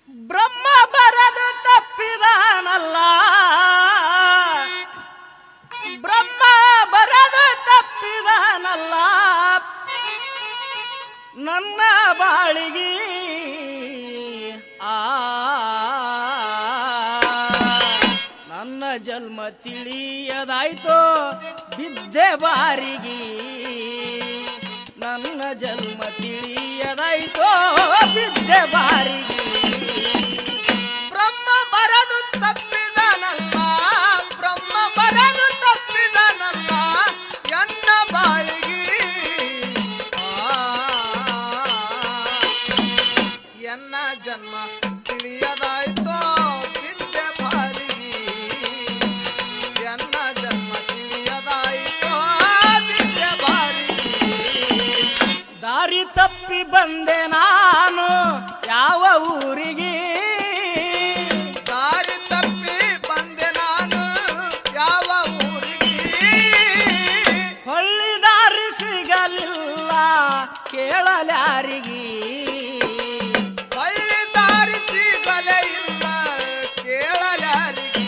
ಬ್ರಹ್ಮ ಬರದು ತಪ್ಪಿದಾನಲ್ಲ, ಬ್ರಹ್ಮ ಬರದು ತಪ್ಪಿದಾನಲ್ಲ, ನನ್ನ ಬಾಳಿಗೆ ನನ್ನ ಜನ್ಮ ತಿಳಿಯದಾಯ್ತೋ ಬಿದ್ದೆ ಬಾರಿಗೆ, ನನ್ನ ಜನ್ಮ ತಿಳಿಯದಾಯ್ತೋ ಬಿದ್ದೆ ಬಾರಿಗೆ. ಬ್ರಹ್ಮ ಬರದು ತಪ್ಪಿದನಲ್ಲ, ಬ್ರಹ್ಮ ಬರದು ತಪ್ಪಿದನಲ್ಲ, ಎನ್ನ ಬಾಳಿಗೆ ಎನ್ನ ಜನ್ಮ ತಿಳಿಯದಾಯ್ತೋ ಬಿದ್ದೆ ಬಾರಿಗೆ, ಎನ್ನ ಜನ್ಮ ತಿಳಿಯದಾಯ್ತೋ ಬಿದ್ದೆ ಬಾರಿಗೆ. ದಾರಿ ತಪ್ಪಿ ಬಂದೆ ನಾನು ಯಾವ ಊರಿಗೆ, ದಾರಿ ತಪ್ಪಿ ಬಂದೆ ನಾನು ಯಾವ ಊರಿಗೆ, ಹೊಳ್ಳಿ ದಾರಿ ಸಿಗಲಿಲ್ಲ ಕೇಳಲ್ಯಾರಿಗೆ, ಒಳ್ಳೆ ದಾರಿ ಸಿಗಲೇ ಇಲ್ಲ ಕೇಳಲಾರಿಗೆ.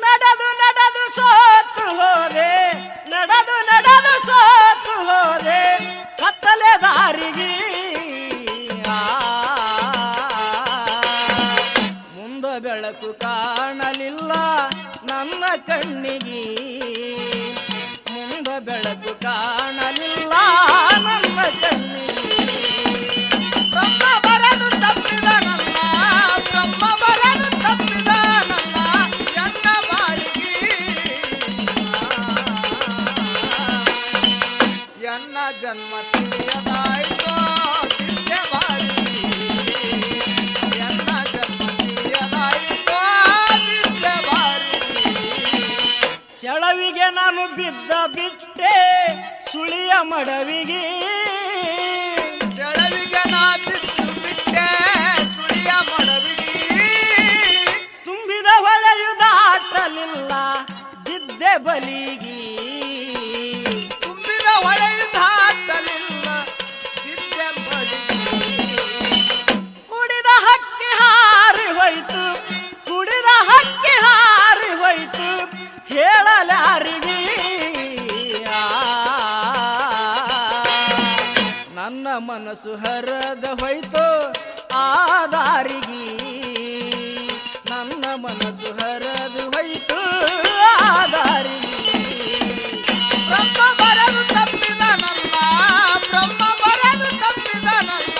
ನಡೆದು ನಡೆದು ಸೋತು ಹೋದೆ, ನಡೆದು ನಡೆದು ಸೋತು ಹೋದೆ ಕತ್ತಲೆ ದಾರಿಗೆ. ಮುಂದ ಬೆಳಕು ಕಾಣಲಿಲ್ಲ ನನ್ನ ಕಣ್ಣಿಗೆ, ಮುಂದ ಬೆಳಕು ಕಾಣಲಿಲ್ಲ ನನ್ನ ಕಣ್ಣಿಗೆ. ಬ್ರಹ್ಮ ಬರದು ತಪ್ಪಿದನಲ್ಲ, ಬ್ರಹ್ಮ ಬರದು ತಪ್ಪಿದನಲ್ಲ, ಎನ್ನ ಬಾಳಿಗೆ ಎನ್ನ ಜನ್ಮ ತಿಳಿಯದಾಯ್ತೋ ಬಿದ್ದೆ ಬಾಳಿಗೆ, ಎನ್ನ ಜನ್ಮ ತಿಳಿಯದಾಯ್ತೋ ಬಿದ್ದೆ ಬಾಳಿಗೆ. ಸೆಳವಿಗೆ ನಾನು ಬಿದ್ದ ಬಿಟ್ಟೆ ಸುಳಿಯ ಮಡವಿಗೆ, ಸೆಳವಿಗೆ ನಾ ಬಿದ್ದು ಬಿಟ್ಟೆ ಸುಳಿಯ ಮಡವಿಗೆ, ತುಂಬಿದ ಹೊಳೆಯು ದಾಟಲಿಲ್ಲ ಬಿದ್ದೆ ಬಲಿಗೆ. ತುಂಬಿದ ಹೊಳೆಯು ದಾಟಲಿಲ್ಲ ಬಿದ್ದೆ ಬಲಿಗೆ. ಕುಡಿದ ಹಕ್ಕಿ ಹಾರಿ ಹೋಯ್ತು, ಕುಡಿದ ಹಕ್ಕಿ ಹಾರಿ ಹೋಯ್ತು ಹೇಳಲಾರಿಗೆ. ನನ್ನ ಮನಸ್ಸು ಹರದ ಹೋಯ್ತು ಆ ದಾರಿಗೆ, ನನ್ನ ಮನಸ್ಸು ಹರದು ಹೋಯ್ತು ಆ ದಾರಿಗೆ. ಬ್ರಹ್ಮ ಬರದು ತಪ್ಪಿದನಲ್ಲ, ಬ್ರಹ್ಮ ಬರದು ತಪ್ಪಿದನಲ್ಲ,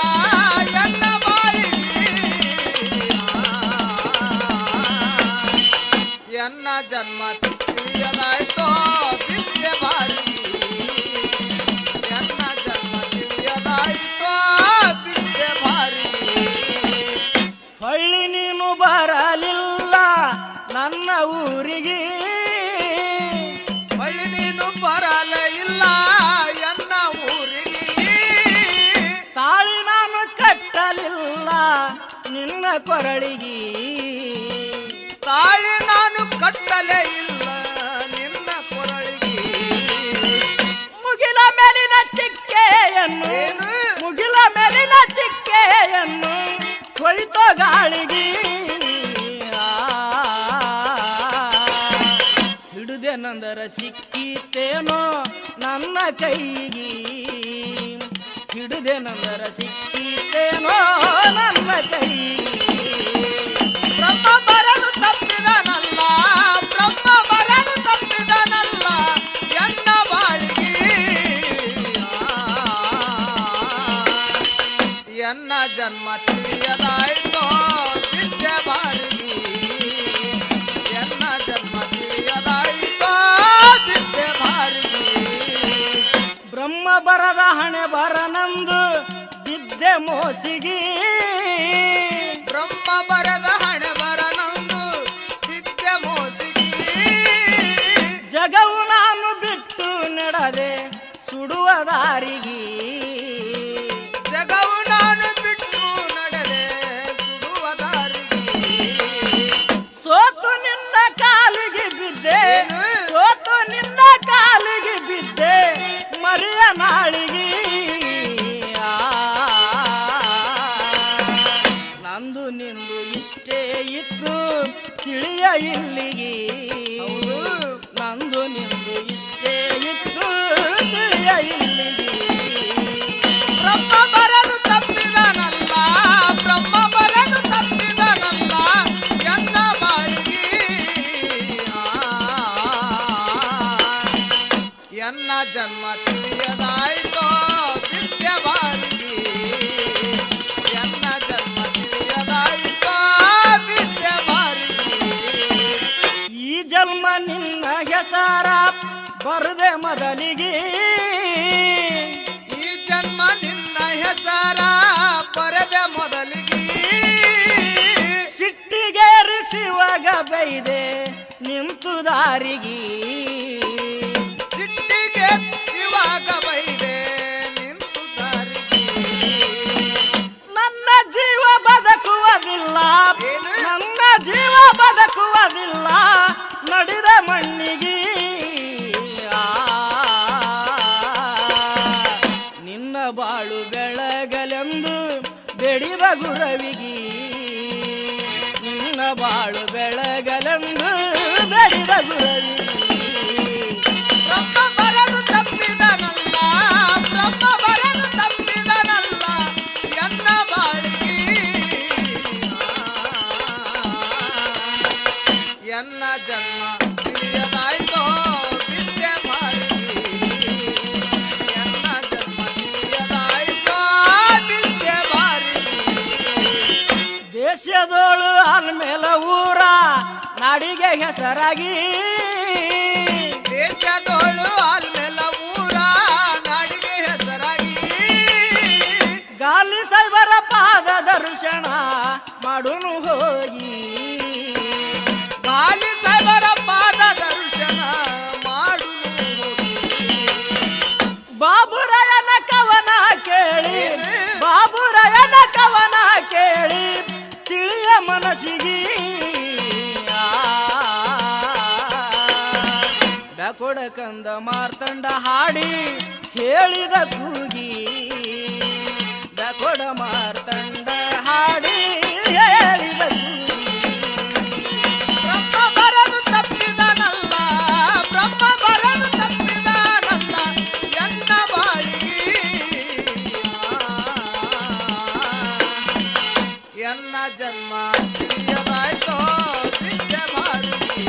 ಎನ್ನ ಬಾಳಿಗೆ ಎನ್ನ ಜನ್ಮ ತಿಳಿಯದಾಯ್ತೋ ಬಿದ್ದೆ ಬಾಳಿಗೆ, ಎನ್ನ ಜನ್ಮ ತಿಳಿಯದಾಯ್ತೋ ಬಿದ್ದೆ ಬಾಳಿಗೆ. ಹೊಳ್ಳಿ ನೀನು ಬರಲಿಲ್ಲ ನನ್ನ ಊರಿಗೆ, ಹೊಳ್ಳಿ ನೀನು ಬರಲ ಇಲ್ಲ ಎನ್ನ ಊರಿಗೆ, ತಾಳಿ ನಾನು ಕಟ್ಟಲಿಲ್ಲ ನಿನ್ನ ಕೊರಳಿಗೆ. ತಾಳಿ ನಾನು ಕಟ್ಟಲೇ ಇಲ್ಲ ನಿನ್ನ ಕೊರಳಿಗೆ. ಮುಗಿಲ ಮೇಲಿನ ಚಿಕ್ಕೆಯನ್ನು, ಏನು? ಮುಗಿಲ ಮೇಲಿನ ಚಿಕ್ಕೆಯನ್ನು ಕೊಯ್ತೋ ಗಾಳಿಗೆ. ಹಿಡಿದೆ ನಂದರ ಸಿಕ್ಕಿತೇನೋ ನನ್ನ ಕೈಗೆ, ಹಿಡಿದೆ ನಂದರ ಸಿಕ್ಕಿತೇನೋ ನನ್ನ ಕೈಗೆ. ಬ್ರಹ್ಮ ಬರದು ತಪ್ಪಿದನಲ್ಲ, ಬ್ರಹ್ಮ ಬರದು ತಪ್ಪಿದನಲ್ಲ, ಎನ್ನ ಬಾಳಿಗೆ ಎನ್ನ ಜನ್ಮ ತಿಳಿಯದಾಯ್ತೋ ಬಿದ್ದೆ ಬಾಳಿಗೆ, ಎನ್ನ ಜನ್ಮ ತಿಳಿಯದಾಯ್ತೋ ಬಿದ್ದೆ ಬಾಳಿಗೆ. ಬ್ರಹ್ಮ ಬರದ ಹಣೆ ಬರನಂದು ಬಿದ್ದೆ ಮೋಸಿಗೆ, ಬ್ರಹ್ಮ ಬರದ ಹಣೆ ಬರನಂದು ಬಿದ್ದೆ ಮೋಸಿಗೆ, ಜಗವು ನಾನು ಬಿಟ್ಟು ನಡೆದೆ ಸುಡುವ ದಾರಿಗೆ. ಜಗವು ನಾನು ಬಿಟ್ಟು ನಡೆದೆ ಸುಡುವ ದಾರಿಗೆ. ಸೋತು ನಿನ್ನ ಕಾಲಿಗೆ ಬಿದ್ದೆ, ಸೋತು ನಿನ್ನ ಕಾಲಿಗೆ ಬಿದ್ದೆ ಮರಿಯ ನಾಳಿಗೆ. ನಂದು ನಿಂದು ಇಷ್ಟೇ ಇತ್ತು ತಿಳಿಯ ಇಲ್ಲಿಗೆ ನಂದು ನಿಂದು ಇಷ್ಟೇ ಇತ್ತು ತಿಳಿಯ ಇಲ್ಲಿಗೆ ಬ್ರಹ್ಮ ಬರಲು ತಪ್ಪಿದನಲ್ಲ ಬ್ರಹ್ಮ ಬರಲು ತಪ್ಪಿದನಲ್ಲ ಎನ್ನ ಬಾಳಿಗೆ ಎನ್ನ ಜನ್ಮ ತಿಳಿಯದಾಯ್ತೋ ವಿದ್ಯೆ ಬಾಳಿಗೆ ಎನ್ನ ಜನ್ಮ ತಿಳಿಯದಾಯ್ತೋ ವಿದ್ಯೆ ಬಾಳಿಗೆ ಈ ಜನ್ಮ ನಿನ್ನ ಹೆಸರ ಬರದೆ ಮೊದಲಿಗೆ ಈ ಜನ್ಮ ನಿನ್ನ ಹೆಸರ ಬರೆದ ಮೊದಲಿಗೆ ಸಿಟ್ಟಿಗೇರಿಸುವಾಗ ಬೈದೆ ನಿಂತು ದಾರಿಗೆ ಸಿಟ್ಟಿಗೆ ಇವಾಗ ಬೈದೆ ನಿಂತು ದಾರಿಗೆ ನನ್ನ ಜೀವ ಬದುಕುವುದಿಲ್ಲ ಏನು? ನನ್ನ ಜೀವ ಬದುಕುವುದಿಲ್ಲ ನಡೆದ ಮಣ್ಣಿಗೆ ಆ, ನಿನ್ನ ಬಾಳು ಬೆಳಗಲೆಂದು ಬೆಡಿದ ಗುರವಿಗೆ ನಿನ್ನ ಬಾಳು ಬೆಳಗಲೆಂದು ಬೆಡಿದ ಗುರವಿಗೆ ಬ್ರಹ್ಮ ಬರಲು ತಪ್ಪಿದನಲ್ಲ ಬ್ರಹ್ಮ ಬರಲು ತಪ್ಪಿದನಲ್ಲ ಎನ್ನ ಬಾಳಿಗೆ ಎನ್ನ ಜನ್ಮ ತಿಳಿಯದಾಯ್ತೋ ವಿದ್ಯೆ ಬಾಳಿಗೆ ಎನ್ನ ಜನ್ಮ ತಿಳಿಯದಾಯ್ತೋ ವಿದ್ಯೆ ಬಾಳಿಗೆ ದೇಶದೋಳು ಆಲ್ಮೇಲೆ ಊರ ನಾಡಿಗೆ ಹೆಸರಾಗಿ ದೇಶದೋಳು ಆಲ್ಮೇಲ ಊರ ನಾಡಿಗೆ ಹೆಸರಾಗಿ ಗಾಲಿ ಸೈಬರ ಪಾದ ದರ್ಶನ ಮಾಡುನು ಹೋಗಿ ಗಾಲಿ ಸಾಹೇಬರ ಪಾದ ದರ್ಶನ ಮಾಡು ಬಾಬುರಾಯನ ಕವನ ಕೇಳಿ ಬಾಬುರಾಯನ ಕವನ ಕೇಳಿ ತಿಳಿಯ ಮನಸ್ಸಿಗೆ ಡಕೊಡಕಂದ ಮಾರ್ತಂಡ ಹಾಡಿ ಹೇಳಿದ ಕೂಗಿ ಡಕೊಡ ಮಾರ್ತಂಡ ಹಾಡಿ ಹೇಳಿದ ಕೂಗಿ ಬ್ರಹ್ಮ ಬರಲು ತಪ್ಪಿದನಲ್ಲ ಬ್ರಹ್ಮ ಬರಲು ತಪ್ಪಿದನಲ್ಲ ಎನ್ನ ಬಾಳಿಗೆ ಎನ್ನ ಜನ್ಮ ತಿಳಿಯದಾಯ್ತೋ ವಿದ್ಯೆ ಬಾಳಿಗೆ